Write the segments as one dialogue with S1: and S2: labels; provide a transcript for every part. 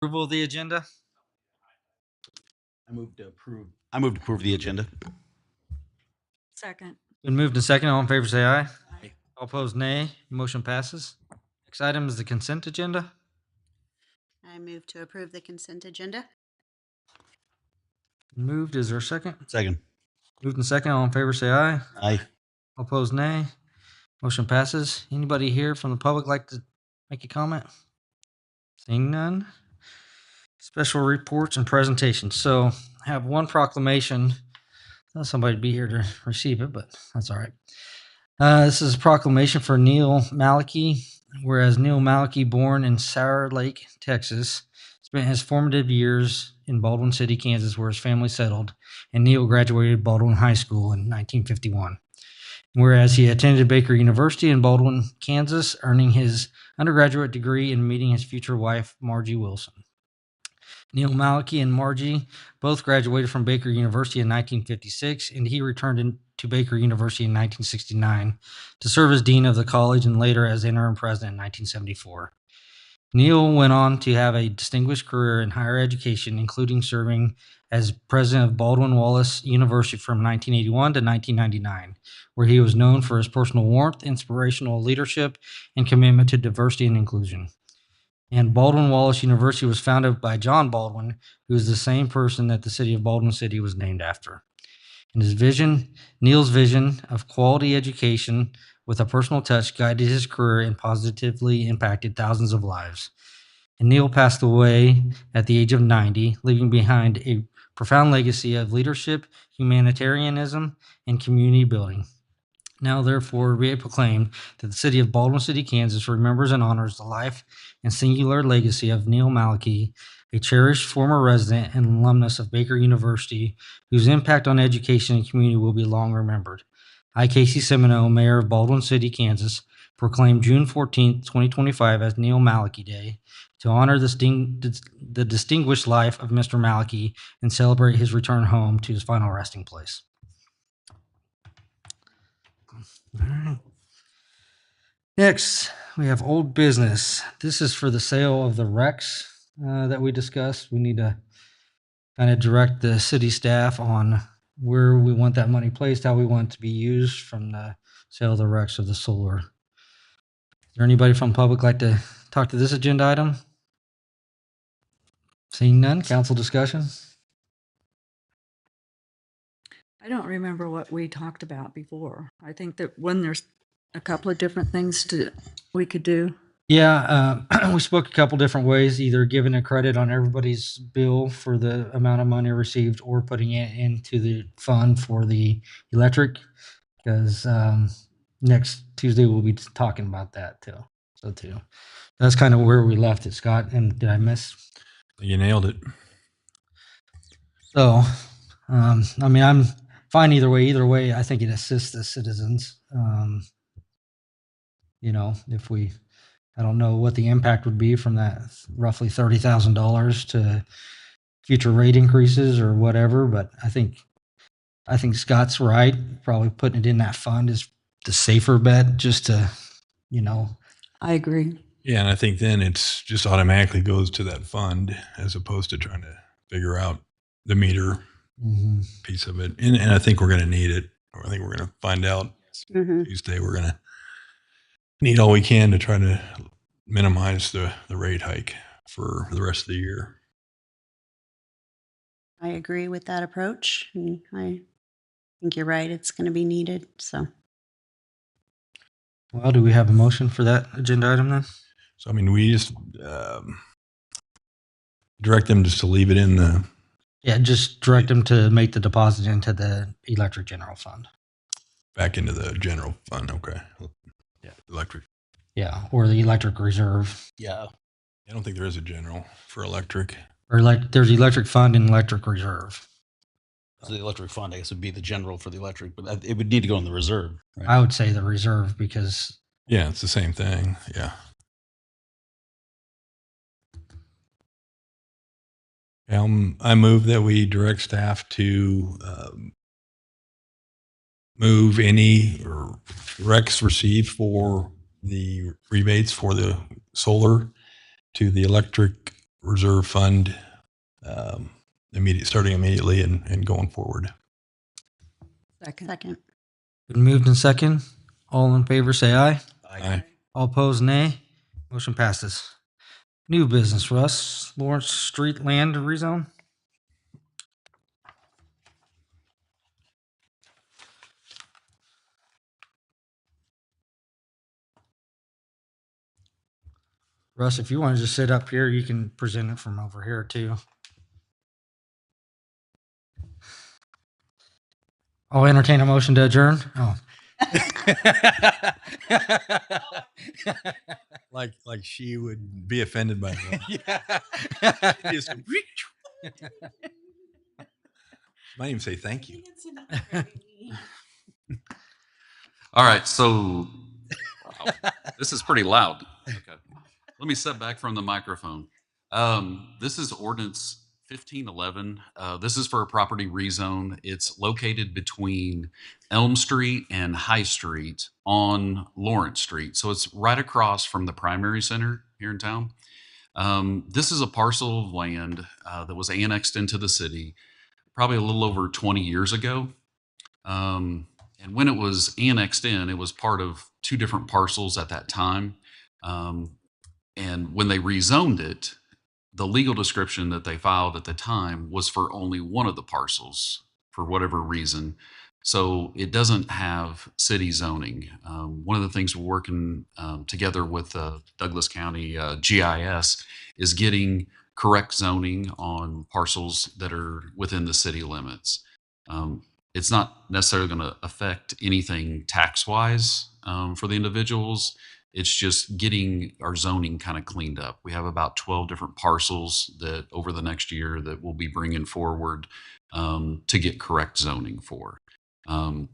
S1: Approval of the agenda?
S2: I move to approve the agenda.
S3: Second.
S1: Been moved and second. All in favor, say aye.
S2: Aye.
S1: All opposed, nay. Motion passes. Next item is the consent agenda.
S4: I move to approve the consent agenda.
S1: Moved. Is there a second?
S2: Second.
S1: Moved and second. All in favor, say aye.
S2: Aye.
S1: All opposed, nay. Motion passes. Anybody here from the public like to make a comment? Seeing none. Special reports and presentations. So I have one proclamation. Thought somebody'd be here to receive it, but that's all right. This is a proclamation for Neil Maliki. Whereas Neil Maliki, born in Sour Lake, Texas, spent his formative years in Baldwin City, Kansas, where his family settled, and Neil graduated Baldwin High School in 1951. Whereas he attended Baker University in Baldwin, Kansas, earning his undergraduate degree and meeting his future wife, Margie Wilson. Neil Maliki and Margie both graduated from Baker University in 1956, and he returned to Baker University in 1969 to serve as dean of the college and later as interim president in 1974. Neil went on to have a distinguished career in higher education, including serving as president of Baldwin Wallace University from 1981 to 1999, where he was known for his personal warmth, inspirational leadership, and commitment to diversity and inclusion. And Baldwin Wallace University was founded by John Baldwin, who is the same person that the city of Baldwin City was named after. And Neil's vision of quality education with a personal touch guided his career and positively impacted thousands of lives. And Neil passed away at the age of 90, leaving behind a profound legacy of leadership, humanitarianism, and community building. Now, therefore, be it proclaimed that the city of Baldwin City, Kansas remembers and honors the life and singular legacy of Neil Maliki, a cherished former resident and alumnus of Baker University, whose impact on education and community will be long remembered. I, Casey Semino, Mayor of Baldwin City, Kansas, proclaim June 14, 2025 as Neil Maliki Day to honor the distinguished life of Mr. Maliki and celebrate his return home to his final resting place. All right. Next, we have old business. This is for the sale of the wrecks that we discussed. We need to kind of direct the city staff on where we want that money placed, how we want it to be used from the sale of the wrecks of the solar. Is there anybody from public like to talk to this agenda item? Seeing none, council discussion.
S3: I don't remember what we talked about before. I think that when there's a couple of different things we could do.
S1: Yeah, we spoke a couple different ways, either giving a credit on everybody's bill for the amount of money received or putting it into the fund for the electric, because next Tuesday we'll be talking about that too. So that's kind of where we left it, Scott. And did I miss?
S5: You nailed it.
S1: So, I mean, I'm fine either way. Either way, I think it assists the citizens. You know, if I don't know what the impact would be from that roughly $30,000 to future rate increases or whatever, but I think Scott's right. Probably putting it in that fund is the safer bet, just to, you know.
S3: I agree.
S5: Yeah, and I think then it's just automatically goes to that fund as opposed to trying to figure out the meter piece of it. And I think we're going to need it. I think we're going to find out Tuesday. We're going to need all we can to try to minimize the rate hike for the rest of the year.
S4: I agree with that approach. And I think you're right. It's going to be needed. So.
S1: Well, do we have a motion for that agenda item then?
S5: So, I mean, we just direct them just to leave it in the...
S1: Yeah, just direct them to make the deposit into the electric general fund.
S5: Back into the general fund, okay.
S1: Yeah.
S5: Electric.
S1: Yeah, or the electric reserve.
S2: Yeah.
S5: I don't think there is a general for electric.
S1: Or like there's electric fund and electric reserve.
S2: So the electric fund, I guess, would be the general for the electric, but it would need to go in the reserve. Right?
S1: I would say the reserve because...
S5: Yeah, it's the same thing. Yeah. I move that we direct staff to move any recs received for the rebates for the solar to the electric reserve fund, starting immediately and going forward.
S3: Second.
S4: Second.
S1: Been moved in second. All in favor, say aye.
S5: Aye.
S1: All opposed, nay. Motion passes. New business, Russ. Lawrence Street land rezone. Russ, if you want to just sit up here, you can present it from over here too. I'll entertain a motion to adjourn. Oh.
S5: Like she would be offended by that.
S1: Yeah.
S5: Just might even say thank you.
S6: All right, so wow, this is pretty loud. Okay, let me step back from the microphone. This is ordinance 1511. This is for a property rezone. It's located between Elm Street and High Street on Lawrence Street. So it's right across from the primary center here in town. This is a parcel of land that was annexed into the city probably a little over 20 years ago. And when it was annexed in, it was part of two different parcels at that time. And when they rezoned it, the legal description that they filed at the time was for only one of the parcels for whatever reason. So it doesn't have city zoning. One of the things we're working together with Douglas County GIS is getting correct zoning on parcels that are within the city limits. It's not necessarily going to affect anything tax-wise for the individuals. It's just getting our zoning kind of cleaned up. We have about 12 different parcels that over the next year that we'll be bringing forward to get correct zoning for.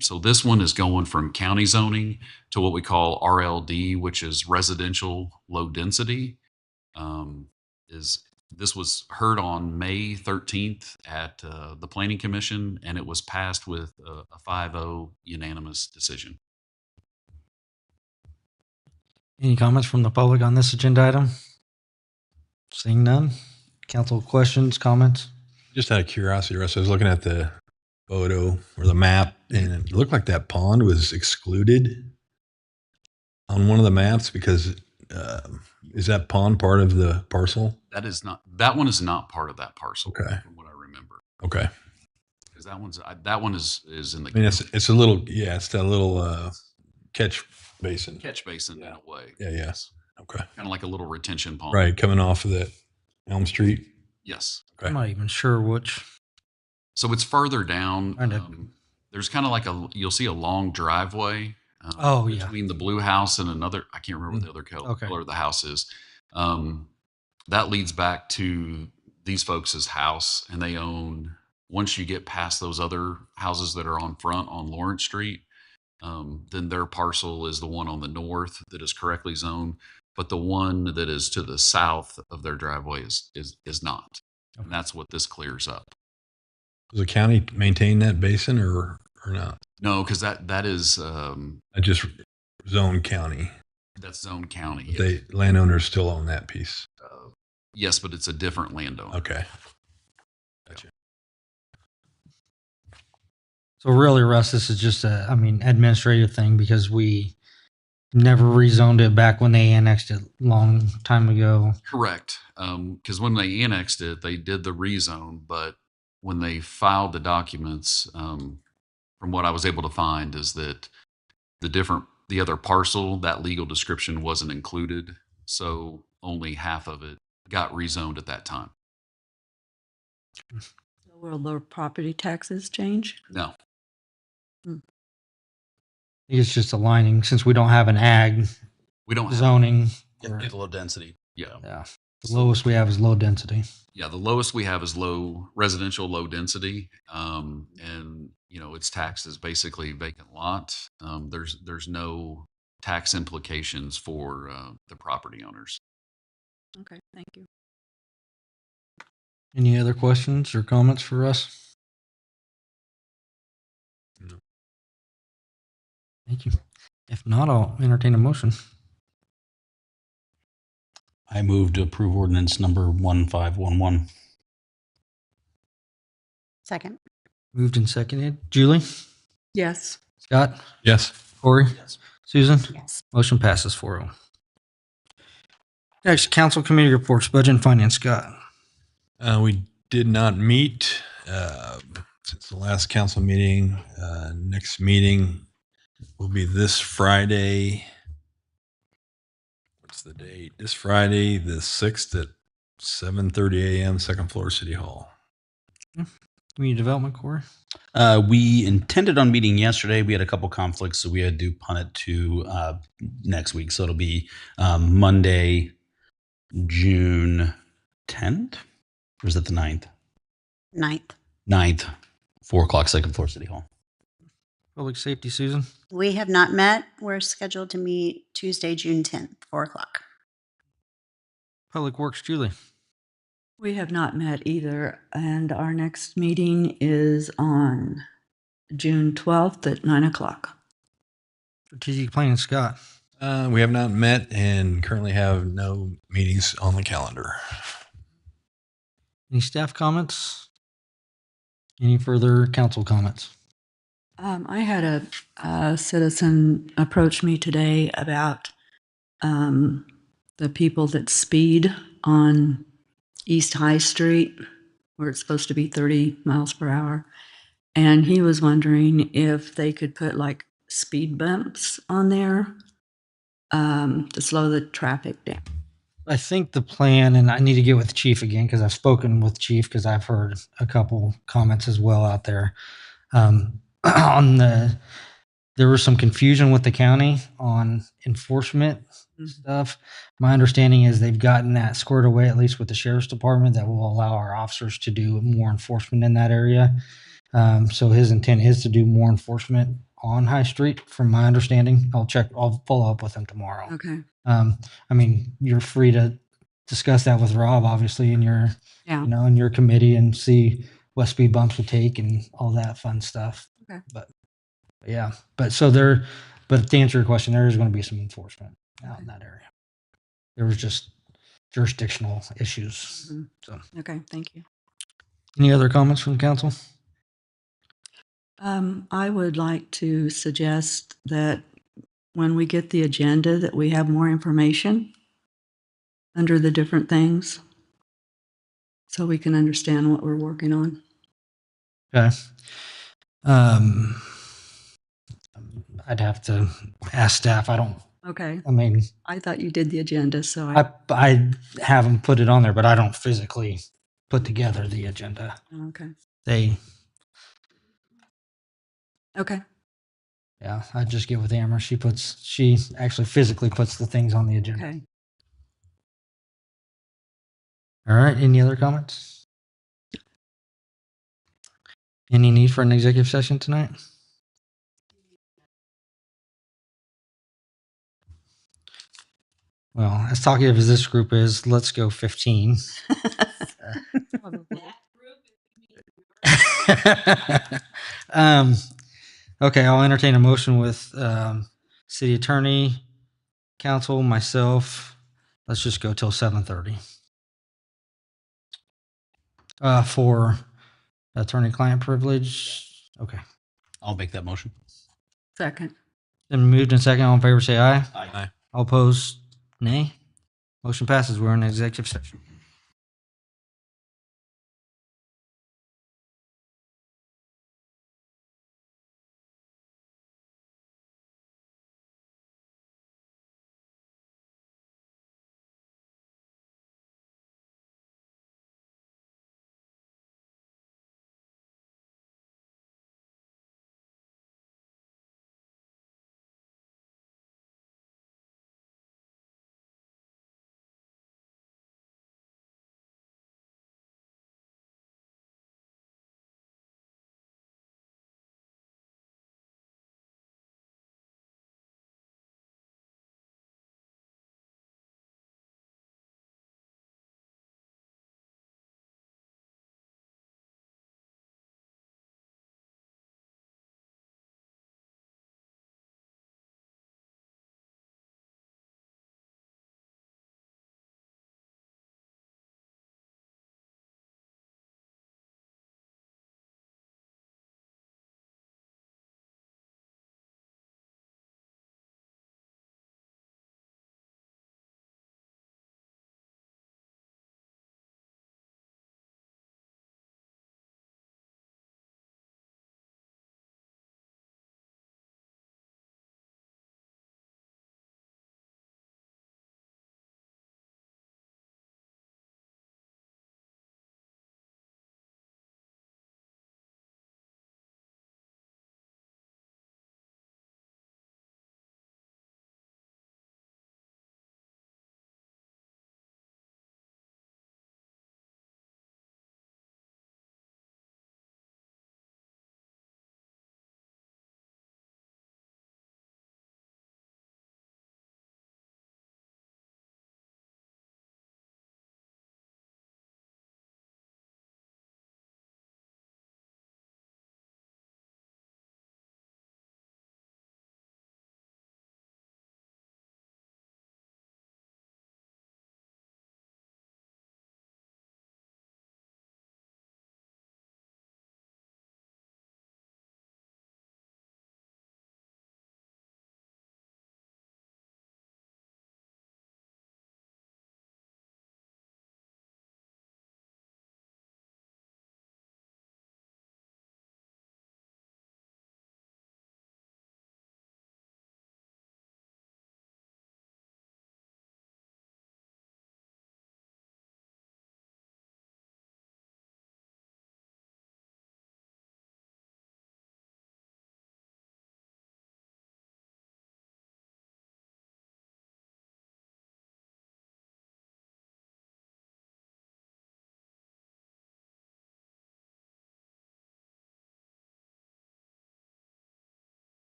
S6: So this one is going from county zoning to what we call RLD, which is residential low density. This was heard on May 13th at the Planning Commission, and it was passed with a 5-0 unanimous decision.
S1: Any comments from the public on this agenda item? Seeing none. Council questions, comments?
S5: Just out of curiosity, Russ, I was looking at the photo or the map, and it looked like that pond was excluded on one of the maps because is that pond part of the parcel?
S6: That one is not part of that parcel.
S5: Okay.
S6: From what I remember.
S5: Okay.
S6: Because that one is in the
S5: I mean, it's a little, yeah, it's that little catch basin.
S6: catch basin in a way.
S5: Yeah, yeah. Okay.
S6: Kind of like a little retention pond.
S5: Right, coming off of that Elm Street.
S6: Yes.
S5: Okay.
S1: I'm not even sure which.
S6: So it's further down.
S1: Kind of.
S6: There's kind of like you'll see a long driveway
S1: Oh, yeah.
S6: between the blue house and another, I can't remember what the other
S1: Okay.
S6: color of the house is. That leads back to these folks' house, and they own, once you get past those other houses that are on front on Lawrence Street, then their parcel is the one on the north that is correctly zoned, but the one that is to the south of their driveway is not. And that's what this clears up.
S5: Does the county maintain that basin or not?
S6: No, because that is
S5: I just zone county.
S6: that's zone county.
S5: But they landowners still own that piece.
S6: Yes, but it's a different landowner.
S5: Okay. Gotcha.
S1: So really, Russ, this is just administrative thing because we never rezoned it back when they annexed it long time ago.
S6: Correct. Because when they annexed it, they did the rezone, but when they filed the documents, from what I was able to find, is that the other parcel, that legal description wasn't included, so only half of it got rezoned at that time.
S3: Will the property taxes change?
S6: No.
S1: I think it's just aligning since we don't have an ag
S6: We don't have,
S1: zoning.
S2: Get low density.
S6: yeah.
S1: Yeah. The lowest we have is low density.
S6: Yeah, the lowest we have is residential low density. And it's taxed as basically vacant lot. There's no tax implications for the property owners.
S3: Okay, thank you.
S1: Any other questions or comments for us?
S5: No.
S1: Thank you. If not, I'll entertain a motion.
S2: I move to approve ordinance number 1511.
S4: Second.
S1: Moved and seconded. Julie?
S3: Yes.
S1: Scott?
S5: Yes.
S1: Corey? Susan?
S4: Yes.
S1: Motion passes 4-0. Next, council committee reports, budget and finance. Scott?
S5: We did not meet since the last council meeting. Next meeting will be this Friday. What's the date? This Friday, the 6th at 7:30 a.m., second floor, City Hall.
S1: Community development, Corey?
S2: We intended on meeting yesterday. We had a couple conflicts, so we had to punt it to next week. So it'll be Monday, June 10th, or is it the 9th?
S4: 9th.
S2: 9th, 4 o'clock, second floor, City Hall.
S1: Public safety, Susan?
S4: We have not met. We're scheduled to meet Tuesday, June 10th, 4 o'clock.
S1: Public works, Julie?
S3: We have not met either, and our next meeting is on June 12th at 9 o'clock.
S1: Strategic planning, Scott?
S5: We have not met and currently have no meetings on the calendar.
S1: Any staff comments? Any further council comments?
S3: I had a citizen approach me today about the people that speed on East High Street, where it's supposed to be 30 miles per hour. And he was wondering if they could put like speed bumps on there to slow the traffic down.
S1: I think the plan, and I need to get with Chief again because I've spoken with Chief because I've heard a couple comments as well out there. There was some confusion with the county on enforcement stuff. My understanding is they've gotten that squared away, at least with the sheriff's department, that will allow our officers to do more enforcement in that area. So his intent is to do more enforcement on High Street, from my understanding. I'll follow up with him tomorrow.
S3: Okay.
S1: I mean, you're free to discuss that with Rob, obviously, in your,
S3: Yeah.
S1: in your committee, and see what speed bumps would take and all that fun stuff.
S3: Okay.
S1: But yeah, but to answer your question, there is going to be some enforcement out in that area. There was just jurisdictional issues.
S3: Mhm.
S1: So,
S3: Okay. Thank you.
S1: any other comments from the council?
S3: I would like to suggest that when we get the agenda, that we have more information under the different things so we can understand what we're working on.
S1: Okay. I'd have to ask staff.
S3: Okay.
S1: I mean,
S3: I thought you did the agenda, so
S1: I have them put it on there, but I don't physically put together the agenda.
S3: okay. Okay.
S1: Yeah, I just get with Amber. She actually physically puts the things on the agenda.
S3: Okay.
S1: All right. Any other comments? Any need for an executive session tonight? Well, as talkative as this group is, let's go 15. Okay, I'll entertain a motion with city attorney, council, myself. Let's just go till 7:30. For attorney-client privilege. Okay.
S2: I'll make that motion.
S3: Second.
S1: Then moved and second. All in favor, say aye.
S5: Aye.
S1: All opposed, nay. Motion passes. We're in executive session.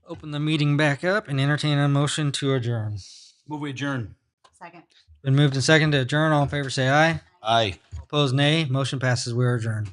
S1: open the meeting back up and entertain a motion to adjourn.
S2: Move we adjourn.
S4: Second.
S1: Been moved and seconded to adjourn. All in favor say aye.
S2: Aye.
S1: Opposed nay. Motion passes. We are adjourned.